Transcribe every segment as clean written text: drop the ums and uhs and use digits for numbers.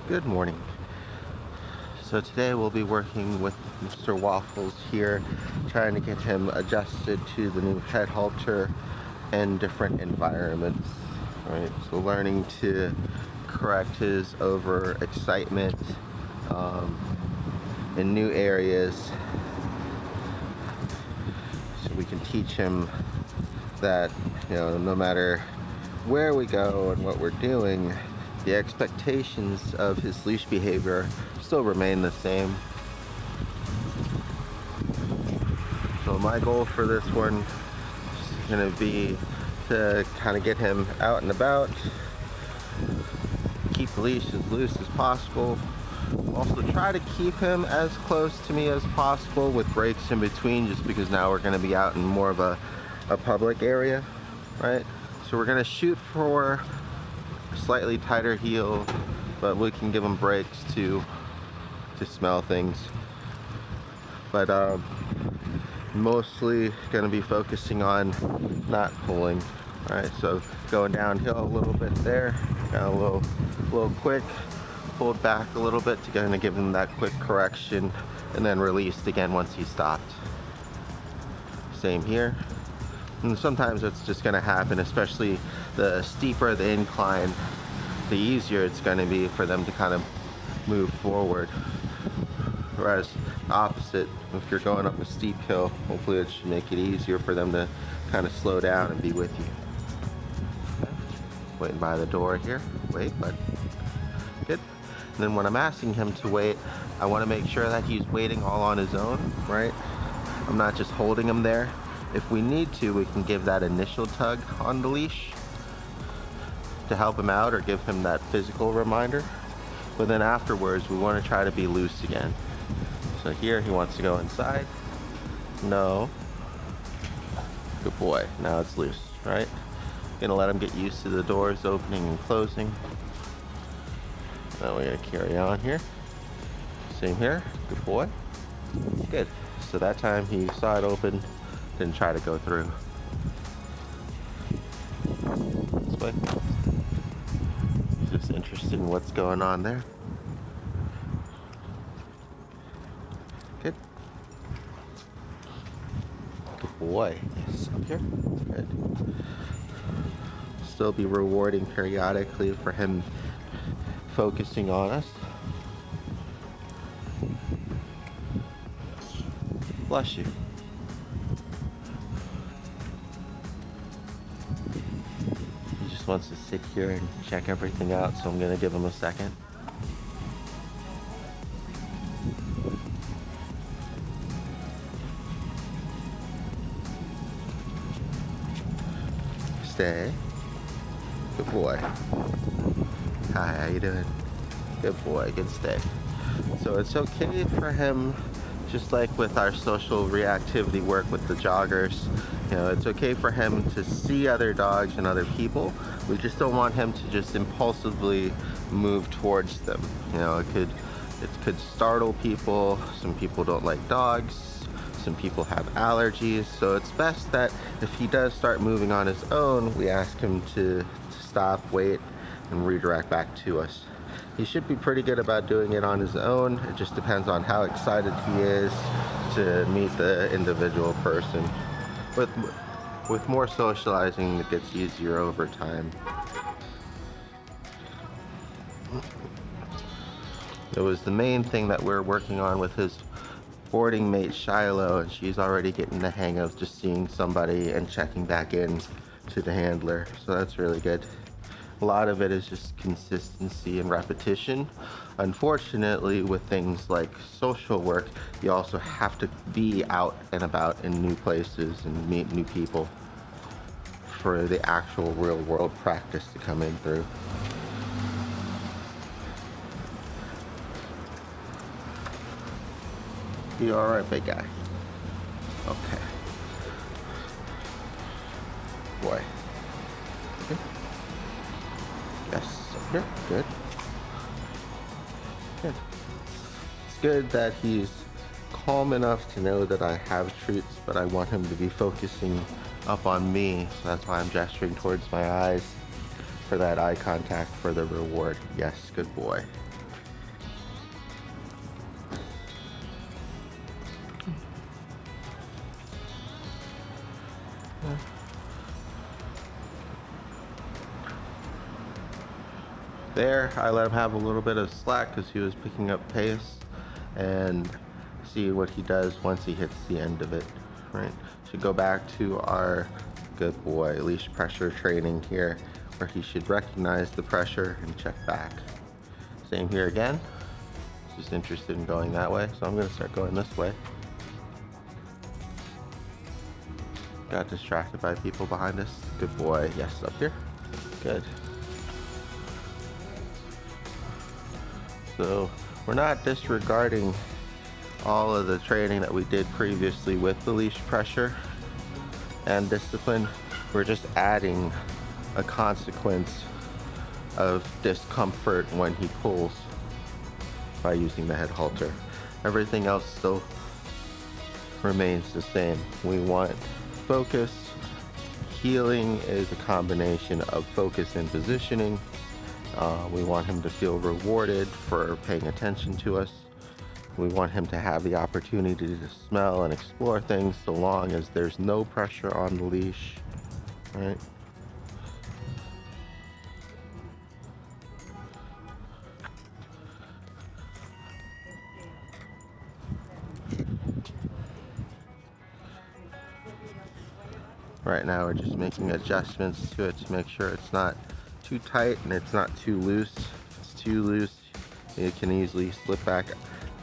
Good morning. So today we'll be working with Mr. Waffles here, trying to get him adjusted to the new head halter and different environments. Right, so learning to correct his over excitement in new areas, so we can teach him that, no matter where we go and what we're doing, the expectations of his leash behavior still remain the same. So my goal for this one is going to be to kind of get him out and about, keep the leash as loose as possible. Also try to keep him as close to me as possible with breaks in between, just because now we're going to be out in more of a public area, right? So we're going to shoot for a slightly tighter heel, but we can give him breaks to smell things. But mostly going to be focusing on not pulling. All right, so going downhill a little bit there, got a little quick, pulled back a little bit to kind of give him that quick correction, and then released again once he stopped. Same here. And sometimes it's just going to happen, especially the steeper the incline, the easier it's going to be for them to kind of move forward. Whereas opposite, if you're going up a steep hill, hopefully it should make it easier for them to kind of slow down and be with you. Waiting by the door here. Wait, but good. And then when I'm asking him to wait, I want to make sure that he's waiting all on his own, right? I'm not just holding him there. If we need to, we can give that initial tug on the leash to help him out or give him that physical reminder. But then afterwards, we want to try to be loose again. So here he wants to go inside. No. Good boy. Now it's loose, right? Gonna let him get used to the doors opening and closing. Now we're gonna carry on here. Same here. Good boy. Good. So that time he saw it open, didn't try to go through. This way. He's just interested in what's going on there. Good. Good boy. Yes, up here. Good. Still be rewarding periodically for him focusing on us. Bless you. He just wants to sit here and check everything out, so I'm going to give him a second. Stay. Good boy. Hi, how you doing? Good boy, good stay. So it's okay for him, just like with our social reactivity work with the joggers, it's okay for him to see other dogs and other people. We just don't want him to just impulsively move towards them. It could startle people. Some people don't like dogs. Some people have allergies. So it's best that if he does start moving on his own, we ask him to stop, wait, and redirect back to us. He should be pretty good about doing it on his own. It just depends on how excited he is to meet the individual person. With more socializing, it gets easier over time. It was the main thing that we're working on with his boarding mate Shiloh, and she's already getting the hang of just seeing somebody and checking back in to the handler, so that's really good. A lot of it is just consistency and repetition. Unfortunately, with things like social work, you also have to be out and about in new places and meet new people for the actual real world practice to come in through. You all right, big guy? Okay. Boy. Okay. Yes, up here. Good. Good. It's good that he's calm enough to know that I have treats, but I want him to be focusing up on me, so that's why I'm gesturing towards my eyes for that eye contact for the reward. Yes, good boy. there. I let him have a little bit of slack because he was picking up pace, and see what he does once he hits the end of it, right? Should go back to our good boy leash pressure training here, where he should recognize the pressure and check back. Same here again. Just interested in going that way, so I'm going to start going this way. Got distracted by people behind us. Good boy. Yes, up here. Good. So we're not disregarding all of the training that we did previously with the leash pressure and discipline. We're just adding a consequence of discomfort when he pulls by using the head halter. Everything else still remains the same. We want focus. Healing is a combination of focus and positioning. We want him to feel rewarded for paying attention to us. We want him to have the opportunity to smell and explore things, so long as there's no pressure on the leash, right? Right now we're just making adjustments to it to make sure it's not too tight and it's not too loose. If it's too loose, it can easily slip back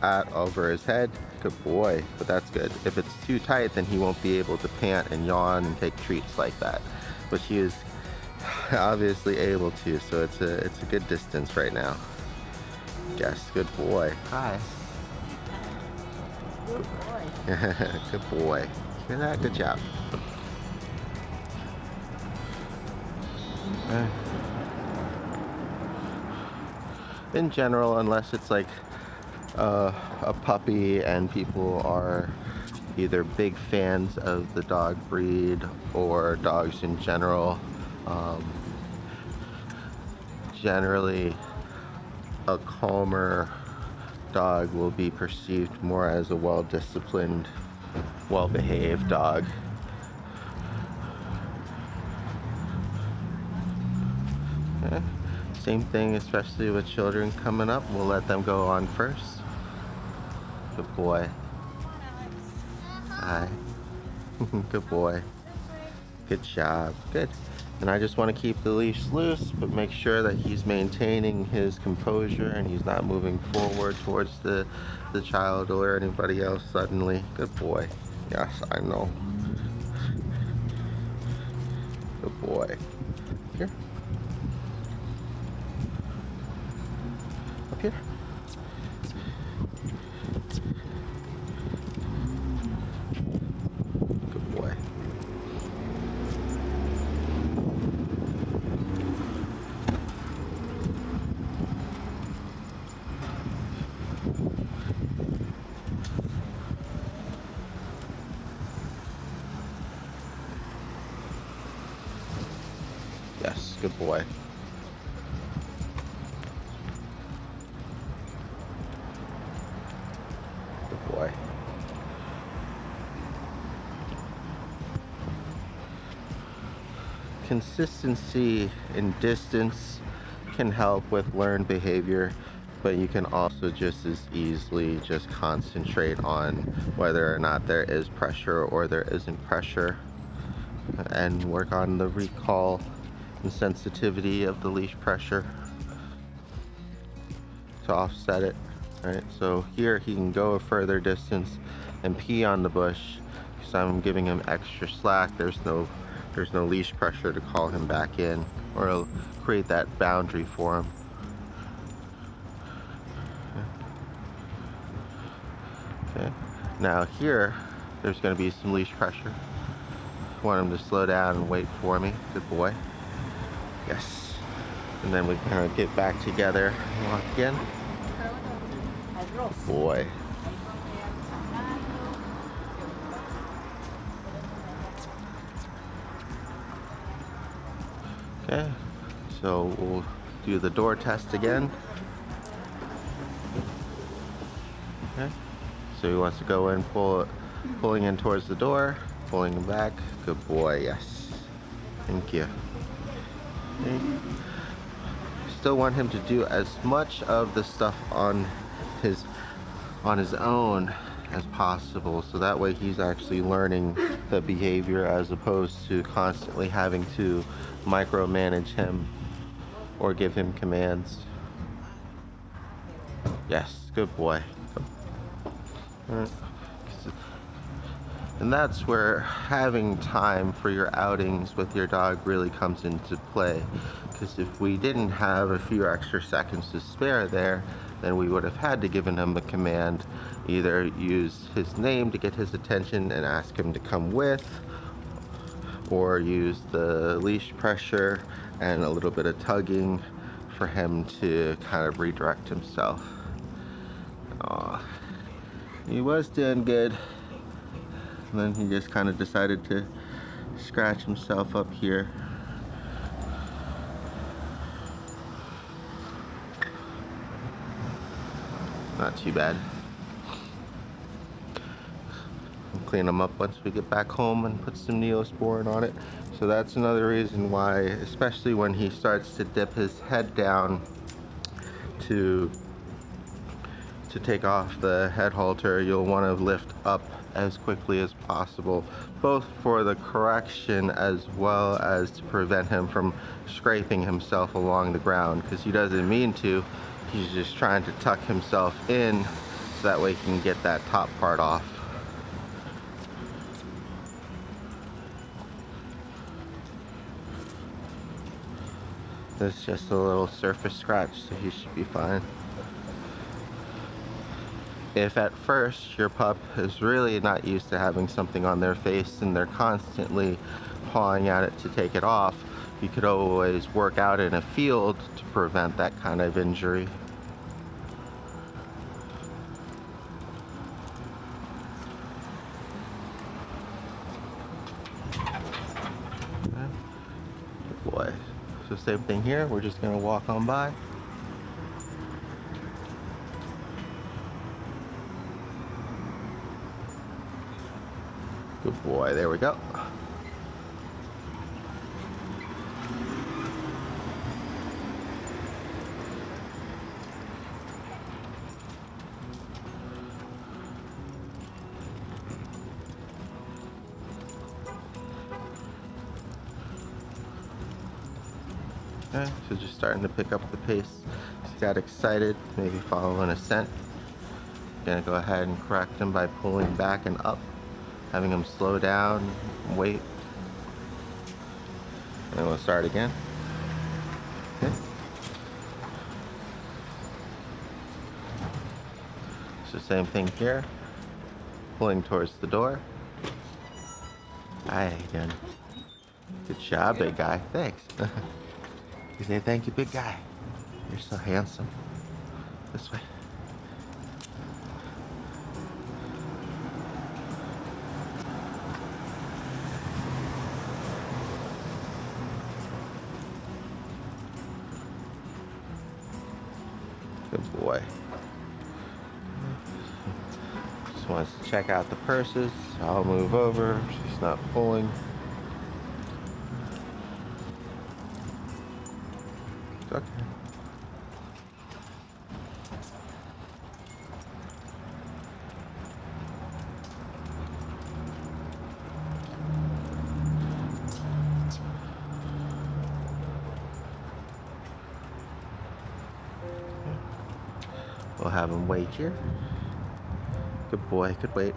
out over his head. Good boy, but that's good. If it's too tight, then he won't be able to pant and yawn and take treats like that. But he is obviously able to, so it's a good distance right now. Yes, good boy. Hi. Good boy. Good boy. Hear that? Good job. In general, unless it's like a puppy and people are either big fans of the dog breed or dogs in general, generally a calmer dog will be perceived more as a well-disciplined, well-behaved dog. Okay. Same thing, especially with children coming up. We'll let them go on first. Good boy. Hi. Good boy. Good job. Good. And I just want to keep the leash loose, but make sure that he's maintaining his composure and he's not moving forward towards the child or anybody else suddenly. Good boy. Yes, I know. Good boy. Here. Up here. Good boy. Yes, good boy. Good boy. Consistency in distance can help with learned behavior, but you can also just as easily just concentrate on whether or not there is pressure or there isn't pressure, and work on the recall and sensitivity of the leash pressure to offset it. Right, so here he can go a further distance and pee on the bush because I'm giving him extra slack. There's no leash pressure to call him back in or create that boundary for him. Okay. Now here, there's going to be some leash pressure. Want him to slow down and wait for me. Good boy. Yes. And then we kind of get back together and walk again. Good boy. Okay, so we'll do the door test again. Okay, so he wants to go in, pulling in towards the door, pulling him back. Good boy, yes. Thank you. Okay. still want him to do as much of the stuff on his own as possible, so that way he's actually learning the behavior as opposed to constantly having to micromanage him or give him commands. Yes, good boy. And that's where having time for your outings with your dog really comes into play. Because if we didn't have a few extra seconds to spare there, then we would have had to given him a command, either use his name to get his attention and ask him to come with, or use the leash pressure and a little bit of tugging for him to kind of redirect himself. Aw, he was doing good. And then he just kind of decided to scratch himself up here. Not too bad. We'll clean him up once we get back home and put some Neosporin on it. So that's another reason why, especially when he starts to dip his head down to take off the head halter, you'll want to lift up as quickly as possible, both for the correction as well as to prevent him from scraping himself along the ground, because he doesn't mean to. He's just trying to tuck himself in so that way he can get that top part off. This is just a little surface scratch, so he should be fine. If at first your pup is really not used to having something on their face and they're constantly pawing at it to take it off, you could always work out in a field to prevent that kind of injury. Good boy. So same thing here, we're just gonna walk on by. Good boy, there we go. Okay, so just starting to pick up the pace. He got excited, maybe following a scent. Gonna go ahead and correct him by pulling back and up, having him slow down, wait, and then we'll start again. Okay. So same thing here, pulling towards the door. Hi, again. Good job, big guy. Thanks. You say thank you, big guy. You're so handsome. This way. Good boy. Just wants to check out the purses. I'll move over. She's not pulling. It's okay. We'll have him wait here. Good boy, good wait.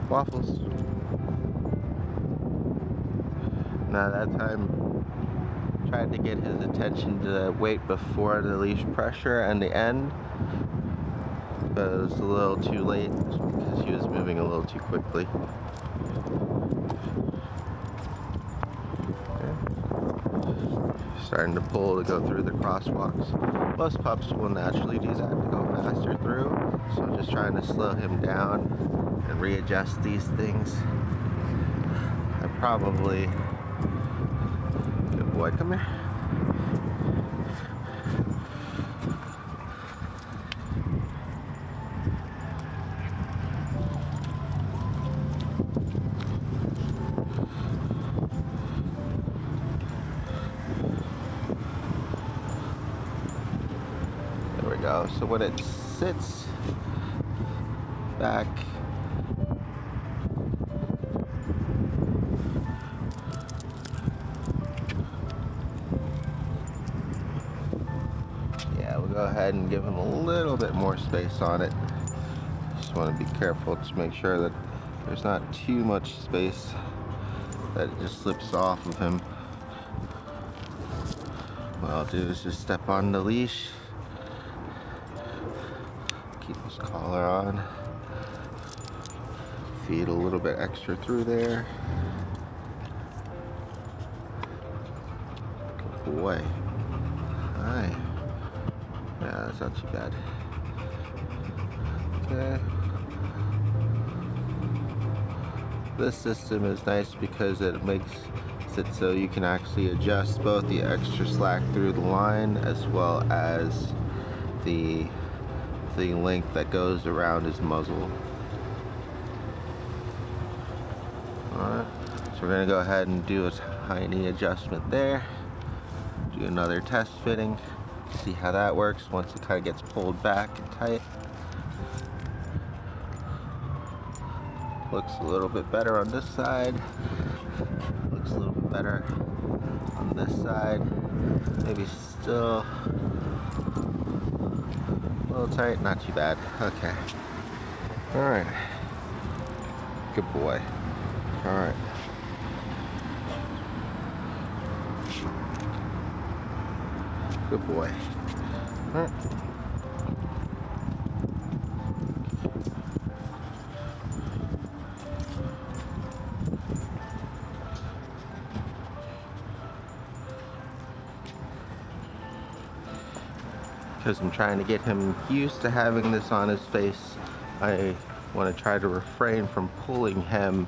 Waffles. Now that time, tried to get his attention to wait before the leash pressure and the end, but it was a little too late because he was moving a little too quickly. Okay. Starting to pull to go through the crosswalks. Most pups will naturally do that to go faster through, so I'm just trying to slow him down and readjust these things. I probably... Good boy, come here. go. So when it sits back, yeah, we'll go ahead and give him a little bit more space on it. Just want to be careful to make sure that there's not too much space that it just slips off of him. What I'll do is just step on the leash, keep his collar on, feed a little bit extra through there. Good boy. Hi. Yeah, that's not too bad. Okay. This system is nice because it makes it so you can actually adjust both the extra slack through the line as well as the length that goes around his muzzle. Alright, so we're going to go ahead and do a tiny adjustment there. Do another test fitting. See how that works once it kind of gets pulled back and tight. Looks a little bit better on this side. Looks a little bit better on this side. Maybe still a little tight, not too bad. Okay. Alright. Good boy. Alright. Good boy. Alright. Because I'm trying to get him used to having this on his face, I want to try to refrain from pulling him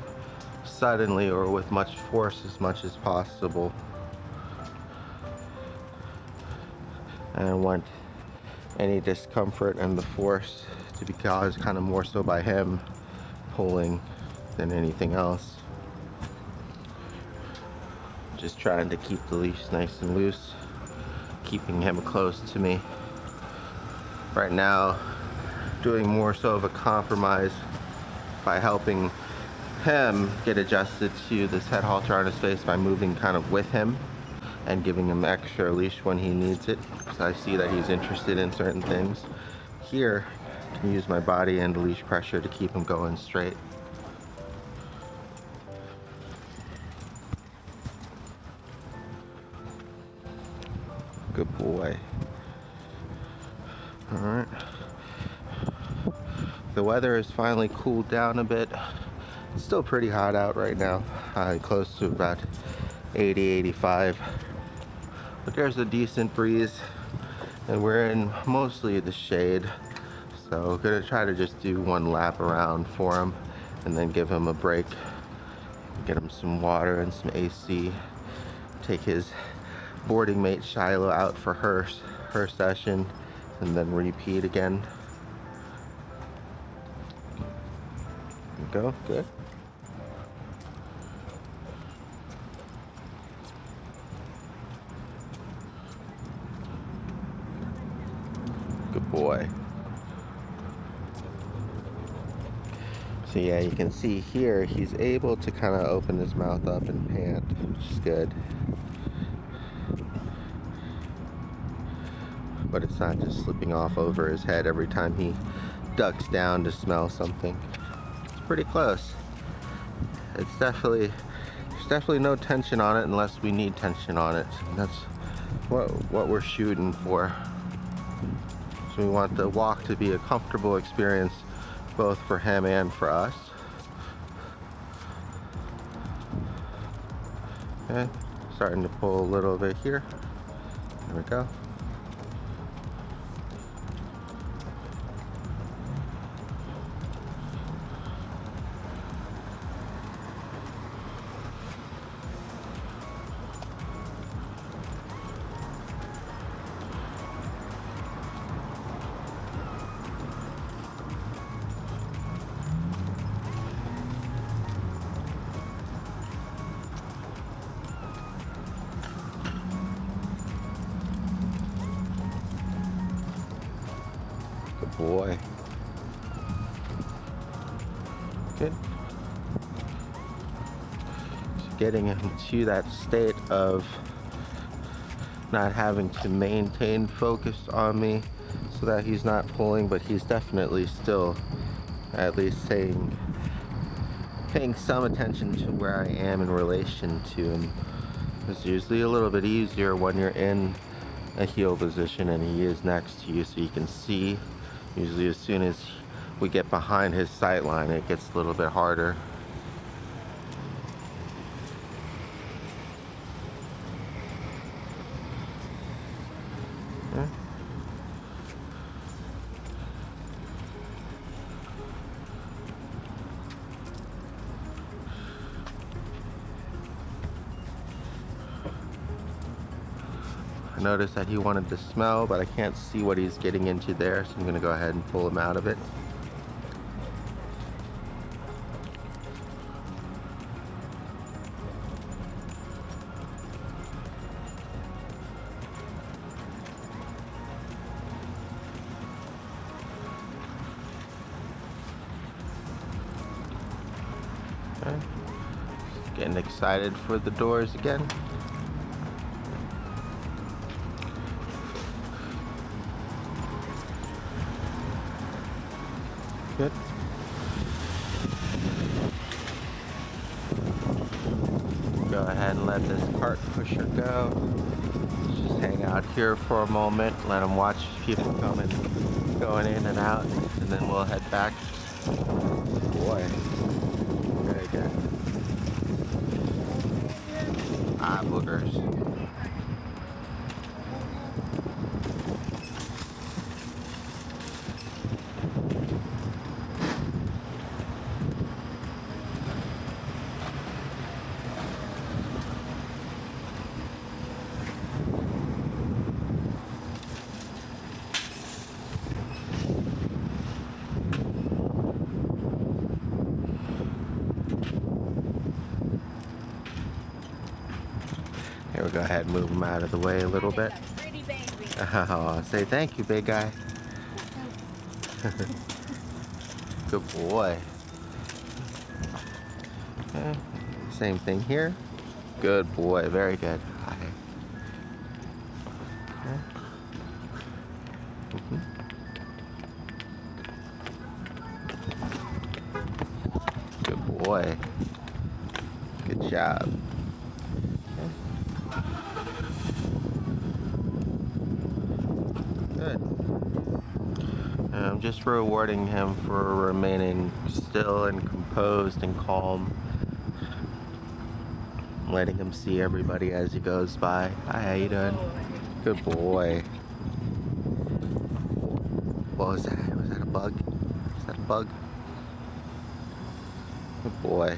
suddenly or with much force as much as possible. And I want any discomfort and the force to be caused kind of more so by him pulling than anything else. Just trying to keep the leash nice and loose, keeping him close to me. Right now, doing more so of a compromise by helping him get adjusted to this head halter on his face by moving kind of with him and giving him extra leash when he needs it, because I see that he's interested in certain things. Here, I can use my body and the leash pressure to keep him going straight. Good boy. Alright. The weather has finally cooled down a bit. It's still pretty hot out right now, close to about 80, 85. But there's a decent breeze, and we're in mostly the shade. So we're gonna try to just do one lap around for him, and then give him a break. Get him some water and some AC. Take his boarding mate Shiloh out for her session, and then repeat again. Go, good. Good boy. So yeah, you can see here he's able to kind of open his mouth up and pant, which is good. But it's not just slipping off over his head every time he ducks down to smell something. It's pretty close. There's definitely no tension on it unless we need tension on it. And that's what we're shooting for. So we want the walk to be a comfortable experience both for him and for us. Okay, starting to pull a little bit here. There we go. Good boy. Good. Just getting him to that state of not having to maintain focus on me so that he's not pulling, but he's definitely still at least paying some attention to where I am in relation to him. It's usually a little bit easier when you're in a heel position and he is next to you so you can see. Usually as soon as we get behind his sight line, it gets a little bit harder. Yeah. I noticed that he wanted to smell, but I can't see what he's getting into there, so I'm going to go ahead and pull him out of it. Okay. Getting excited for the doors again. Good. Go ahead and let this cart pusher go. Just hang out here for a moment, let him watch people coming, going in and out, and then we'll head back. Boy, very good. Ah, boogers. Here, we'll go ahead and move him out of the way a little bit. Oh, say thank you, big guy. Good boy. Okay. Same thing here. Good boy, very good. Hi. Okay. Good boy. Good job. Good. And I'm just rewarding him for remaining still and composed and calm. Letting him see everybody as he goes by. Hi, how you doing? Good boy. What was that? Was that a bug? Is that a bug? Good boy.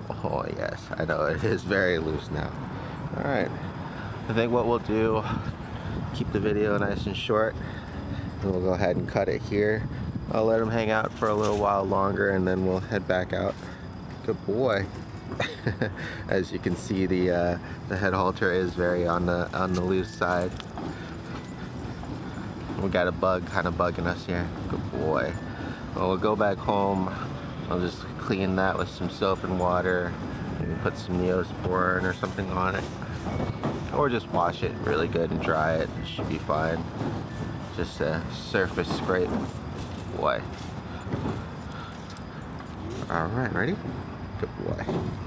Oh yes, I know it is very loose now. Alright. I think what we'll do, keep the video nice and short, and we'll go ahead and cut it here. I'll let him hang out for a little while longer and then we'll head back out. Good boy. As you can see, the head halter is very on the loose side. We got a bug kind of bugging us here. Good boy. Well, we'll go back home. I'll just clean that with some soap and water. Maybe put some Neosporin or something on it. Or just wash it really good and dry it. It should be fine. Just a surface scrape. Boy. Alright, ready? Good boy.